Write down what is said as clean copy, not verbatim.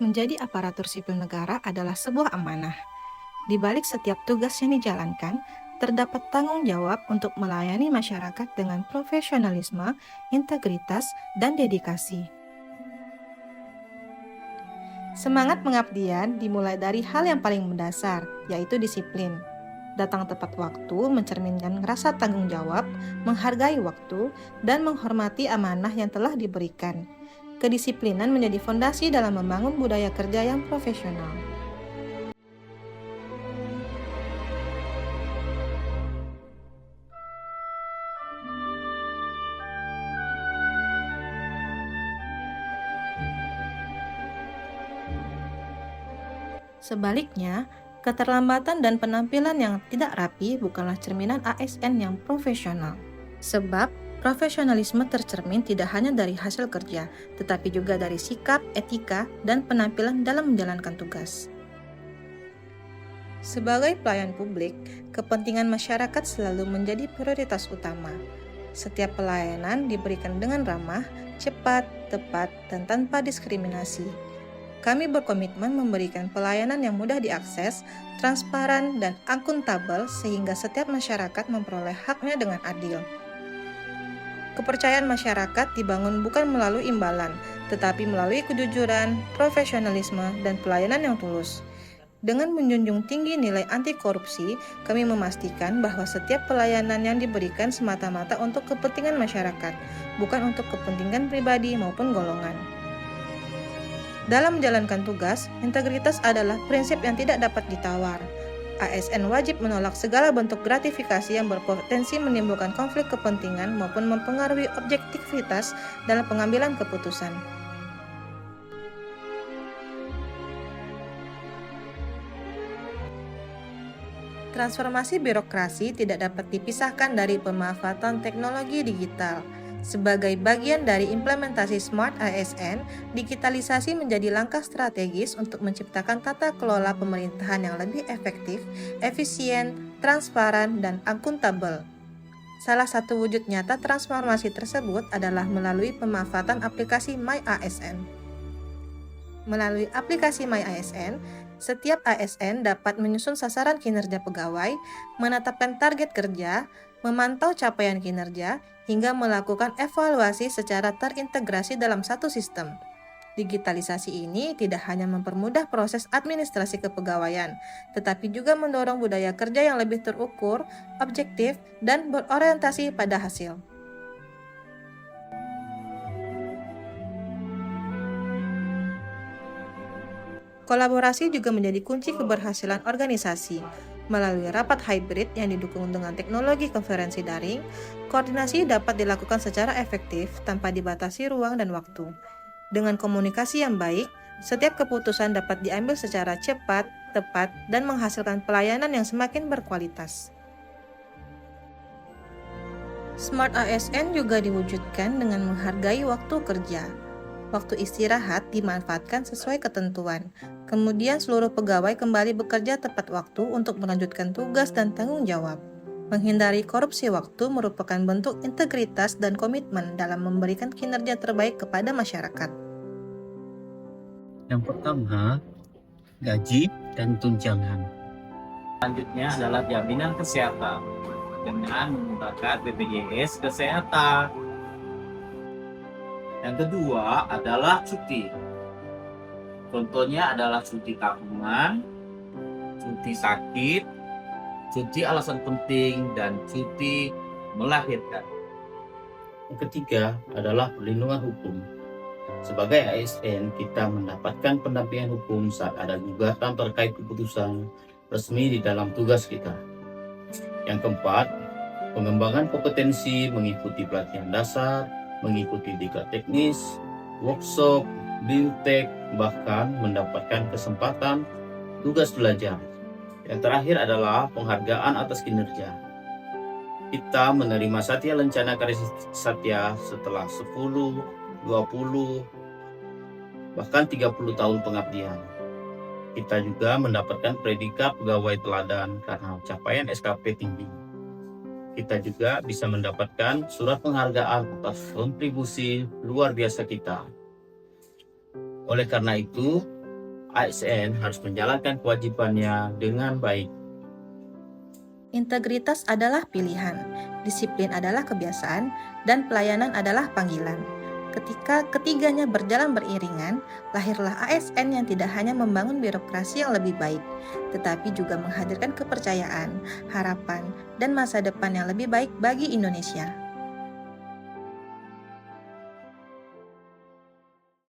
Menjadi aparatur sipil negara adalah sebuah amanah. Di balik setiap tugas yang dijalankan, terdapat tanggung jawab untuk melayani masyarakat dengan profesionalisme, integritas, dan dedikasi. Semangat pengabdian dimulai dari hal yang paling mendasar, yaitu disiplin. Datang tepat waktu mencerminkan rasa tanggung jawab, menghargai waktu, dan menghormati amanah yang telah diberikan. Kedisiplinan menjadi fondasi dalam membangun budaya kerja yang profesional. Sebaliknya, keterlambatan dan penampilan yang tidak rapi bukanlah cerminan ASN yang profesional. Sebab, profesionalisme tercermin tidak hanya dari hasil kerja, tetapi juga dari sikap, etika, dan penampilan dalam menjalankan tugas. Sebagai pelayan publik, kepentingan masyarakat selalu menjadi prioritas utama. Setiap pelayanan diberikan dengan ramah, cepat, tepat, dan tanpa diskriminasi. Kami berkomitmen memberikan pelayanan yang mudah diakses, transparan, dan akuntabel sehingga setiap masyarakat memperoleh haknya dengan adil. Kepercayaan masyarakat dibangun bukan melalui imbalan, tetapi melalui kejujuran, profesionalisme, dan pelayanan yang tulus. Dengan menjunjung tinggi nilai anti korupsi, kami memastikan bahwa setiap pelayanan yang diberikan semata-mata untuk kepentingan masyarakat, bukan untuk kepentingan pribadi maupun golongan. Dalam menjalankan tugas, integritas adalah prinsip yang tidak dapat ditawar. ASN wajib menolak segala bentuk gratifikasi yang berpotensi menimbulkan konflik kepentingan maupun mempengaruhi objektivitas dalam pengambilan keputusan. Transformasi birokrasi tidak dapat dipisahkan dari pemanfaatan teknologi digital. Sebagai bagian dari implementasi Smart ASN, digitalisasi menjadi langkah strategis untuk menciptakan tata kelola pemerintahan yang lebih efektif, efisien, transparan, dan akuntabel. Salah satu wujud nyata transformasi tersebut adalah melalui pemanfaatan aplikasi MyASN. Melalui aplikasi MyASN, setiap ASN dapat menyusun sasaran kinerja pegawai, menetapkan target kerja, memantau capaian kinerja, hingga melakukan evaluasi secara terintegrasi dalam satu sistem. Digitalisasi ini tidak hanya mempermudah proses administrasi kepegawaian, tetapi juga mendorong budaya kerja yang lebih terukur, objektif, dan berorientasi pada hasil. Kolaborasi juga menjadi kunci keberhasilan organisasi. Melalui rapat hybrid yang didukung dengan teknologi konferensi daring, koordinasi dapat dilakukan secara efektif tanpa dibatasi ruang dan waktu. Dengan komunikasi yang baik, setiap keputusan dapat diambil secara cepat, tepat, dan menghasilkan pelayanan yang semakin berkualitas. Smart ASN juga diwujudkan dengan menghargai waktu kerja. Waktu istirahat dimanfaatkan sesuai ketentuan. Kemudian seluruh pegawai kembali bekerja tepat waktu untuk melanjutkan tugas dan tanggung jawab. Menghindari korupsi waktu merupakan bentuk integritas dan komitmen dalam memberikan kinerja terbaik kepada masyarakat. Yang pertama, gaji dan tunjangan. Selanjutnya adalah jaminan kesehatan dengan menggunakan BPJS Kesehatan. Yang kedua adalah cuti. Contohnya adalah cuti tabungan, cuti sakit, cuti alasan penting, dan cuti melahirkan. Yang ketiga adalah perlindungan hukum. Sebagai ASN, kita mendapatkan pendampingan hukum saat ada gugatan terkait keputusan resmi di dalam tugas kita. Yang keempat, pengembangan kompetensi mengikuti pelatihan dasar, mengikuti liga teknis, workshop, biotek, bahkan mendapatkan kesempatan tugas belajar. Yang terakhir adalah penghargaan atas kinerja. Kita menerima Satya Lencana Karya Satya setelah 10, 20, bahkan 30 tahun pengabdian. Kita juga mendapatkan predikat pegawai teladan karena capaian SKP tinggi. Kita juga bisa mendapatkan surat penghargaan atas kontribusi luar biasa kita. Oleh karena itu, ASN harus menjalankan kewajibannya dengan baik. Integritas adalah pilihan, disiplin adalah kebiasaan, dan pelayanan adalah panggilan. Ketika ketiganya berjalan beriringan, lahirlah ASN yang tidak hanya membangun birokrasi yang lebih baik, tetapi juga menghadirkan kepercayaan, harapan, dan masa depan yang lebih baik bagi Indonesia.